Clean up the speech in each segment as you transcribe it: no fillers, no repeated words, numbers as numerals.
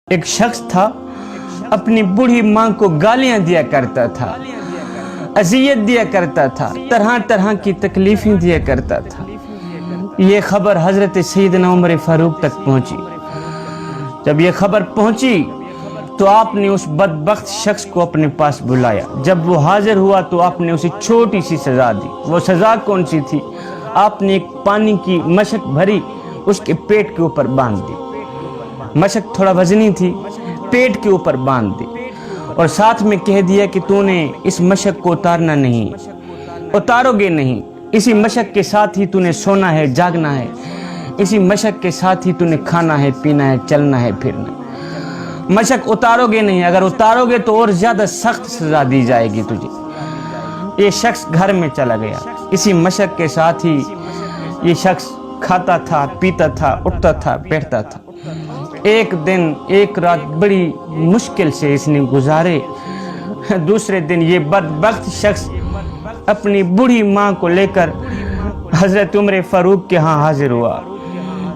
ایک شخص تھا اپنی بوڑھی ماں کو گالیاں دیا کرتا تھا، اذیت دیا کرتا تھا، طرح طرح کی تکلیفیں دیا کرتا تھا۔ یہ خبر حضرت سیدنا عمر فاروق تک پہنچی۔ جب یہ خبر پہنچی تو آپ نے اس بدبخت شخص کو اپنے پاس بلایا۔ جب وہ حاضر ہوا تو آپ نے اسے چھوٹی سی سزا دی۔ وہ سزا کون سی تھی؟ آپ نے ایک پانی کی مشک بھری اس کے پیٹ کے اوپر باندھ دی۔ مشک تھوڑا وزنی تھی، پیٹ کے اوپر باندھ دی اور ساتھ میں کہہ دیا کہ تو نے اس مشک کو اتارنا نہیں، اتارو گے نہیں، اسی مشک کے ساتھ ہی تو نے سونا ہے، جاگنا ہے، اسی مشک کے ساتھ ہی تو نے کھانا ہے، پینا ہے، چلنا ہے، پھرنا۔ مشک اتارو گے نہیں، اگر اتارو گے تو اور زیادہ سخت سزا دی جائے گی تجھے۔ یہ شخص گھر میں چلا گیا، اسی مشک کے ساتھ ہی یہ شخص کھاتا تھا، پیتا تھا، اٹھتا تھا، بیٹھتا تھا۔ ایک دن ایک رات بڑی مشکل سے اس نے گزارے۔ دوسرے دن یہ بدبخت شخص اپنی بوڑھی ماں کو لے کر حضرت عمر فاروق کے ہاں حاضر ہوا۔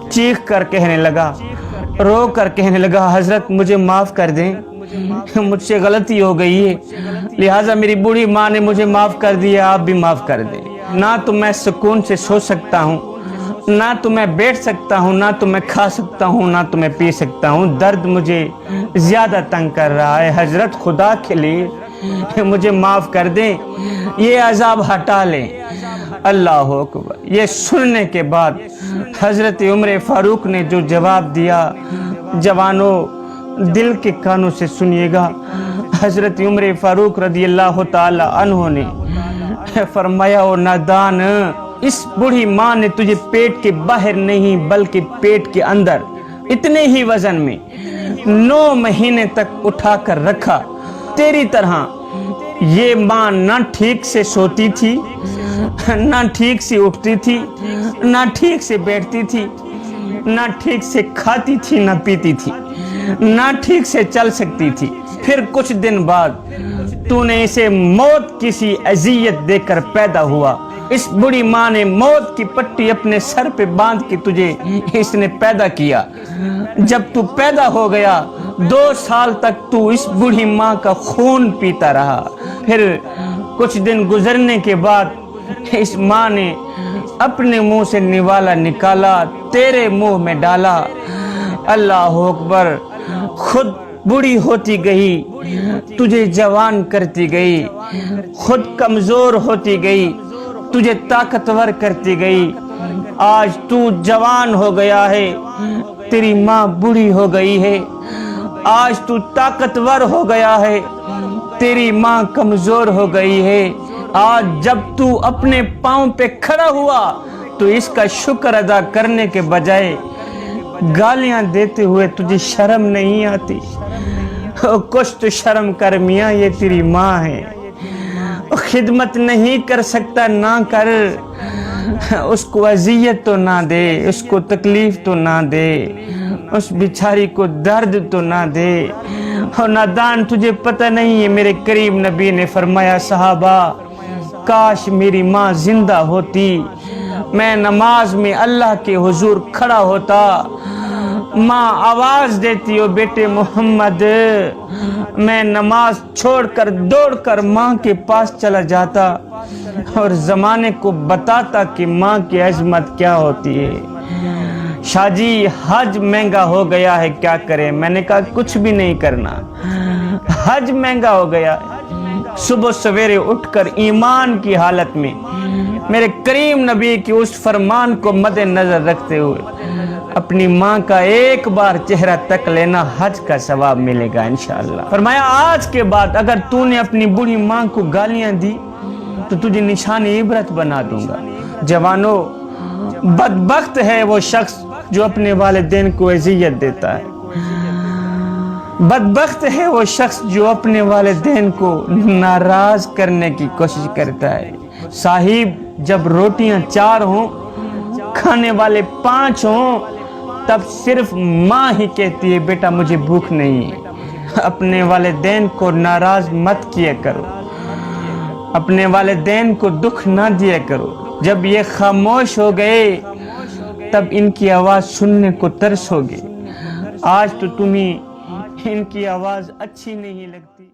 چیخ کر کہنے لگا، رو کر کہنے لگا، حضرت مجھے معاف کر دیں، مجھ سے غلطی ہو گئی ہے، لہٰذا میری بوڑھی ماں نے مجھے معاف کر دیا، آپ بھی معاف کر دیں۔ نہ تو میں سکون سے سو سکتا ہوں، نہ تو میں بیٹھ سکتا ہوں، نہ تو میں کھا سکتا ہوں، نہ تو میں پی سکتا ہوں، درد مجھے زیادہ تنگ کر رہا ہے، حضرت خدا کے لیے مجھے معاف کر دیں، یہ عذاب ہٹا لیں۔ اللہ اکبر۔ یہ سننے کے بعد حضرت عمر فاروق نے جو جواب دیا، جوانوں دل کے کانوں سے سنیے گا۔ حضرت عمر فاروق رضی اللہ تعالی عنہ نے فرمایا، او نادان، اس بوڑھی ماں نے تجھے پیٹ کے باہر نہیں بلکہ پیٹ کے اندر اتنے ہی وزن میں 9 مہینے تک اٹھا کر رکھا۔ تیری طرح یہ ماں نہ ٹھیک سے سوتی تھی، نہ ٹھیک سے اٹھتی تھی، نہ ٹھیک سے بیٹھتی تھی، نہ ٹھیک سے کھاتی تھی، نہ پیتی تھی، نہ ٹھیک سے چل سکتی تھی۔ پھر کچھ دن بعد تو نے اسے موت کی سی اذیت دے کر پیدا ہوا۔ اس بڑی ماں نے موت کی پٹی اپنے سر پہ باندھ کے تجھے اس نے پیدا کیا۔ جب تو پیدا ہو گیا 2 سال تک تو اس بوڑھی ماں کا خون پیتا رہا۔ پھر کچھ دن گزرنے کے بعد اس ماں نے اپنے منہ سے نوالا نکالا، تیرے منہ میں ڈالا۔ اللہ اکبر۔ خود بوڑھی ہوتی گئی، تجھے جوان کرتی گئی، خود کمزور ہوتی گئی، تجھے طاقتور کرتی گئی۔ آج تو جوان ہو گیا ہے، تیری ماں بوڑھی ہو گئی ہے۔ آج تو طاقتور ہو گیا ہے، تیری ماں کمزور ہو گئی ہے۔ آج جب تو اپنے پاؤں پہ کھڑا ہوا تو اس کا شکر ادا کرنے کے بجائے گالیاں دیتے ہوئے تجھے شرم نہیں آتی؟ کچھ تو شرم کر میاں، یہ تیری ماں ہے، خدمت نہیں کر سکتا نہ کر، اس کو اذیت تو نہ دے، اس کو تکلیف تو نہ دے، اس بیچاری کو درد تو نہ دے۔ اور نادان، تجھے پتہ نہیں ہے، میرے کریم نبی نے فرمایا، صحابہ کاش میری ماں زندہ ہوتی، میں نماز میں اللہ کے حضور کھڑا ہوتا، ماں آواز دیتی، او بیٹے محمد، میں نماز چھوڑ کر دوڑ کر ماں کے پاس چلا جاتا اور زمانے کو بتاتا کہ ماں کی عظمت کیا ہوتی ہے۔ شاہ جی حج مہنگا ہو گیا ہے، کیا کریں؟ میں نے کہا کچھ بھی نہیں کرنا، حج مہنگا ہو گیا ہے۔ صبح سویرے اٹھ کر ایمان کی حالت میں میرے کریم نبی کی اس فرمان کو مد نظر رکھتے ہوئے اپنی ماں کا ایک بار چہرہ تک لینا، حج کا ثواب ملے گا انشاءاللہ۔ فرمایا آج کے بعد اگر تو نے اپنی بوڑھی ماں کو گالیاں دی تو تجھے نشان عبرت بنا دوں گا۔ جوانوں، بدبخت ہے وہ شخص جو اپنے والدین کو اذیت دیتا ہے، بدبخت ہے وہ شخص جو اپنے والدین کو ناراض کرنے کی کوشش کرتا ہے۔ صاحب، جب روٹیاں 4 ہوں، کھانے والے 5 ہوں، تب صرف ماں ہی کہتی ہے بیٹا مجھے بھوک نہیں ہے۔ اپنے والدین کو ناراض مت کیا کرو، اپنے والدین کو دکھ نہ دیا کرو۔ جب یہ خاموش ہو گئے تب ان کی آواز سننے کو ترس ہوگی۔ آج تو تمہیں ان کی آواز اچھی نہیں لگتی.